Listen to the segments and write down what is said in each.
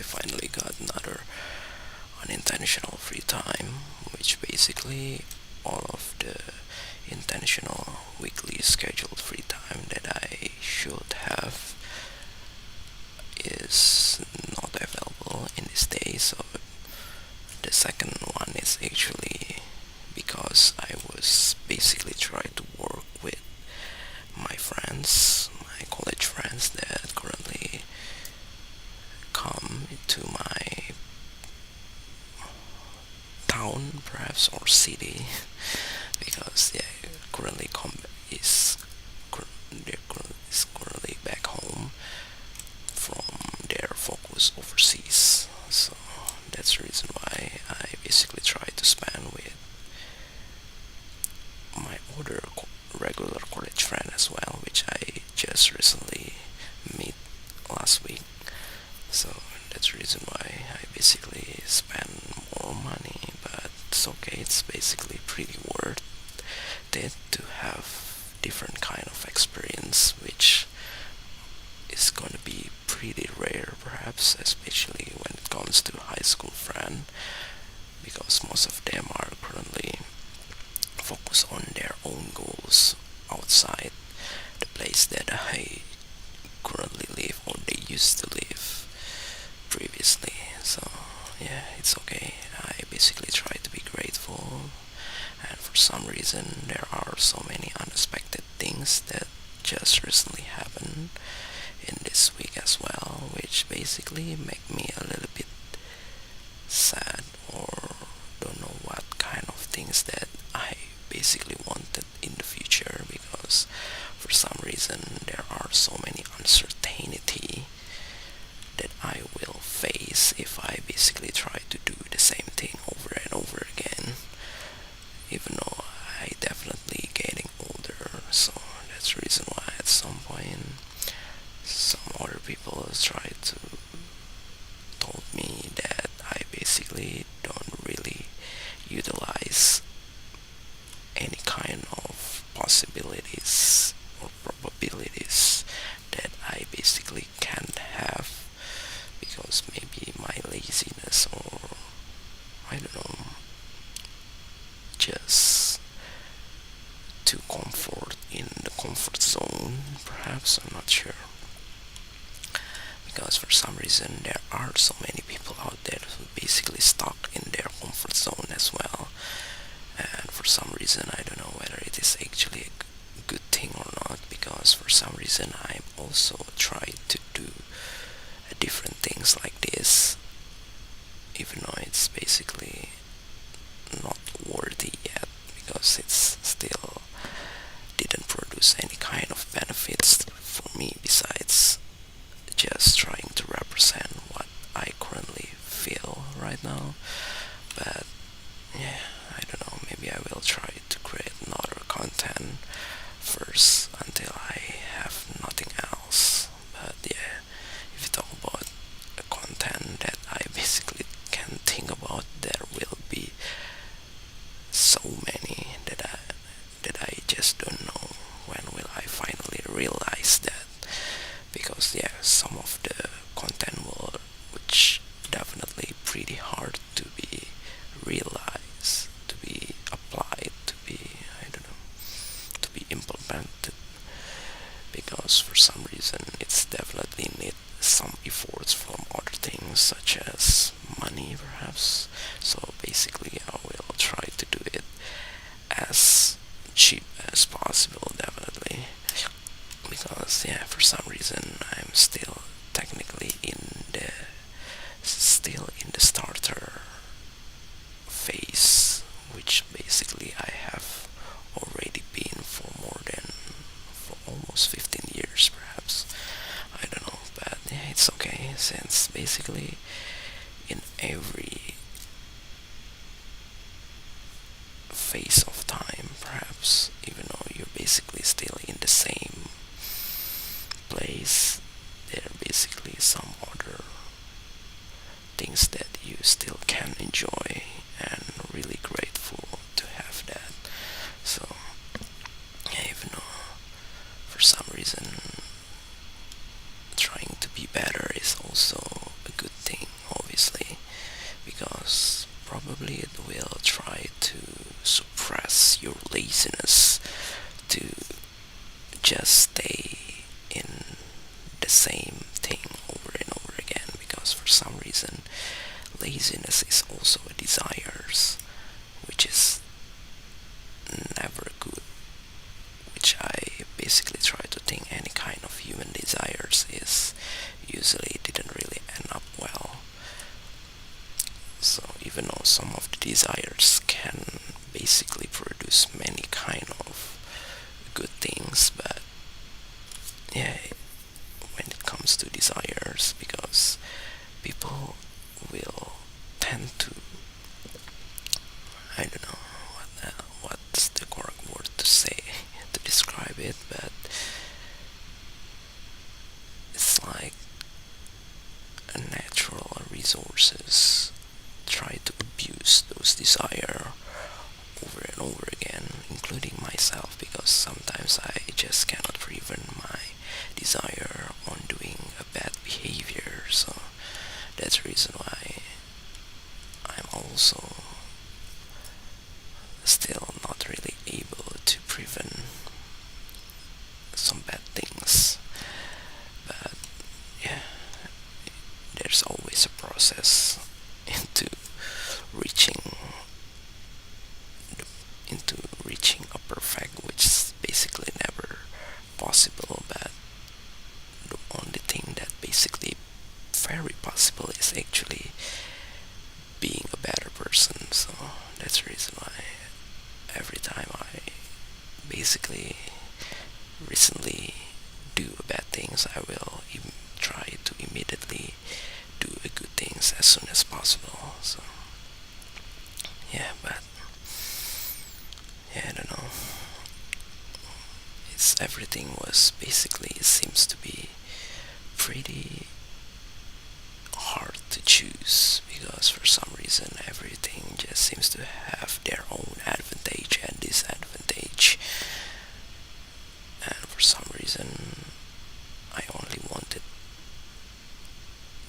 I finally got another unintentional free time, which basically all of the intentional weekly scheduled free time that I should have is not available in this day. So the second one is actually because I was basically trying to work with my friends, my college friends that currently come to my town, perhaps, or city, because currently is is currently back home from their focus overseas. So that's the reason why I basically try to spend with my other regular college friend as well, which I just recently meet last week. So that's the reason why I basically spend more money, but it's okay. It's basically pretty worth it to have different kind of experience, which is going to be pretty rare, perhaps, especially when it comes to high school friend, because most of them are currently focused on their own goals outside the place that I currently live or they used to live previously. So yeah, it's okay. I basically try to be grateful, and for some reason there are so many unexpected things that just recently happened in this week as well, which basically make me a little bit sad, or don't know what kind of things that I basically wanted in the future, because for some reason there are so many uncertainty that I will face if I basically try to do the same thing over and over again, even though I definitely getting older. So that's the reason why at some point some other people try to told me that I basically don't really utilize any kind of possibilities or probabilities that I basically can't have, because maybe my laziness, or I don't know, just too comfort in the comfort zone, perhaps. I'm not sure, because for some reason there are so many people out there who basically stuck in their comfort zone as well, and for some reason I don't know whether it is actually a good thing or not, because for some reason I'm also trying to do different things like this, even though it's basically not worthy yet, because it's still didn't produce any kind of benefits for me besides just trying to represent what I currently feel right now. But yeah, I don't know, maybe I will try to create another content first until I have nothing else. But yeah, if you talk about a content that I basically can think about, there will be so many that I just don't know when will I finally realize that, because yeah, some of the content will which definitely pretty hard to be realized, to be applied, to be, I don't know, to be implemented, because for some reason it's definitely need some efforts from other things such as money, perhaps. So basically I will try to do it as cheap as possible, definitely, because yeah, for some reason I'm still in the starter phase, which basically I have already been for almost 15 years, perhaps. I don't know, but yeah, it's okay, since basically in every phase of time, perhaps, even though you're basically still in the same place, there are basically some other things that you still can enjoy, and really grateful to have that. So yeah, even though for some reason trying to be better is also a good thing, because for some reason laziness is also a desire, which is never good, which I basically try to think any kind of human desires is usually didn't really end up well. So even though some of the desires can basically produce many kind of good things, but yeah, when it comes to desires, because people will tend to, I don't know what's the correct word to say to describe it, but it's like a natural resources try to abuse those desire over and over again, including myself, because sometimes I just cannot prevent my desire on doing a bad behavior. So that's the reason why I'm also still not really able to prevent some bad things. But yeah, there's always a process into reaching into reaching a perfect, which is basically never possible. But the only thing that basically very possible is actually being a better person. So that's the reason why every time I basically recently do bad things, I will try to immediately do a good things as soon as possible. So yeah, but yeah, I don't know. It's everything was basically, it seems to be pretty hard to choose, because for some reason everything just seems to have their own advantage and disadvantage, and for some reason I only wanted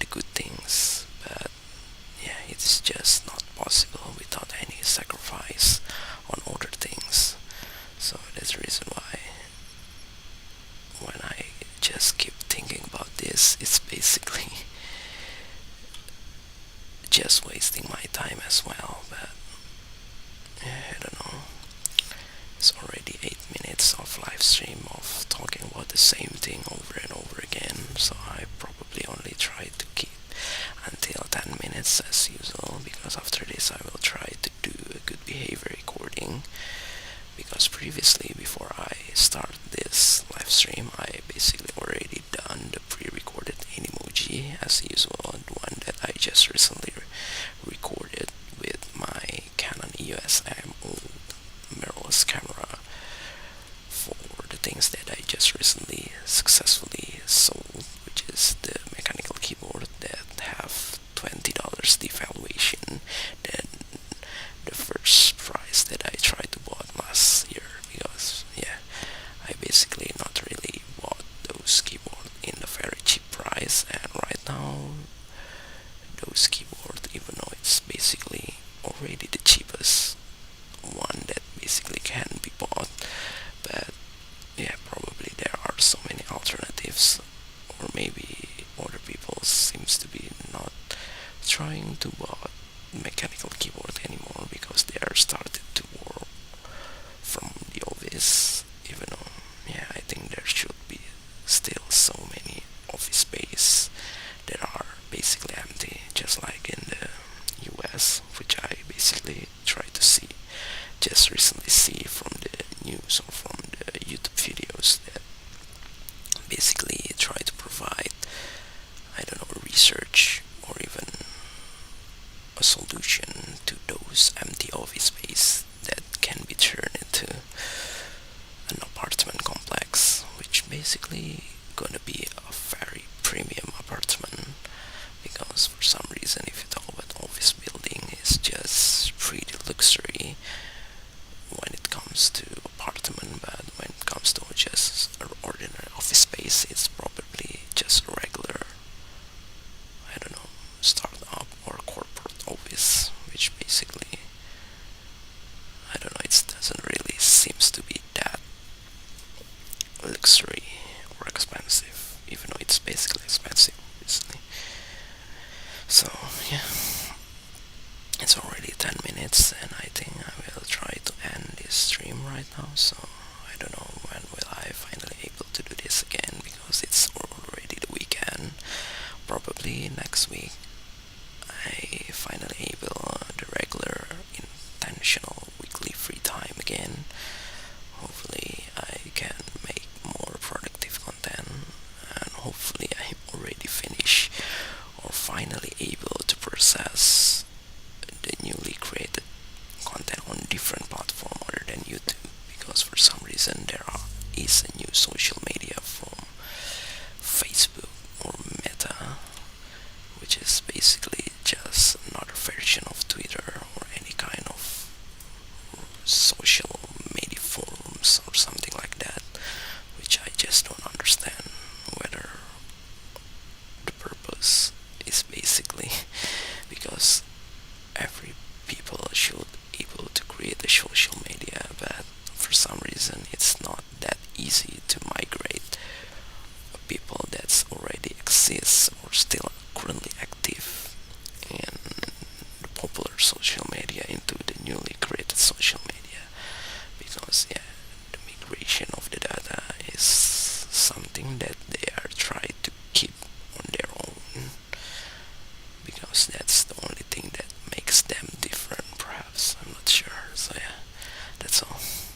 the good things, but yeah, it's just not possible without any sacrifice on other things. So that's the reason why when I just keep thinking about this, it's basically just wasting my time as well. But yeah, I don't know. It's already 8 minutes of live stream of talking about the same thing over and over again, so I probably only try to keep until 10 minutes as usual, because after this I will try to do a good behavior recording, because previously, before I start this live stream, I basically already done the pre-recorded Animoji as usual, the one that I just recently recorded with my Canon EOS M old mirrorless camera for the things that I just recently successfully sold, which is the mechanical keyboard that have $20 devaluation than the first price that I tried to bought last year, because yeah, I basically not really bought those keyboard in a very cheap price, and right now those keyboard, even though it's basically already the cheapest one that basically can be bought, but yeah, probably there are so many alternatives, or maybe other people seems to be not trying to buy mechanical keyboard anymore, because they are started to work from the office, even though yeah, I think there should be still so many office space that are basically empty, just like in the US, which I basically try to see, just recently see from the news or from the YouTube videos, that basically try to provide, I don't know, research or even a solution to those empty office space that can be turned into an apartment complex, which basically gonna be a very premium apartment, because for some reason, if you talk about office building, it's just pretty luxury when it comes to apartment, but when it comes to just an ordinary office space, it's probably just a regular, I don't know, startup or corporate office, which basically, I don't know, it doesn't really seems to be that luxury or expensive, even though it's basically expensive, obviously. So yeah, it's already 10 minutes, and I think I will try to end this stream right now. So I don't know when will I finally able to do this again, because it's already the weekend. Probably next week I finally able the regular intentional weekly free time again. Hopefully I can make more productive content, and hopefully I'm already finished or finally able to process the newly created content on different platform other than YouTube, because for some reason is a new social media from Facebook or Meta, which is basically just another version of Twitter or any kind of social media forums or something like that, which I just don't understand whether the purpose is basically because every people should able to create a social media, but for some reason it's not that easy to migrate people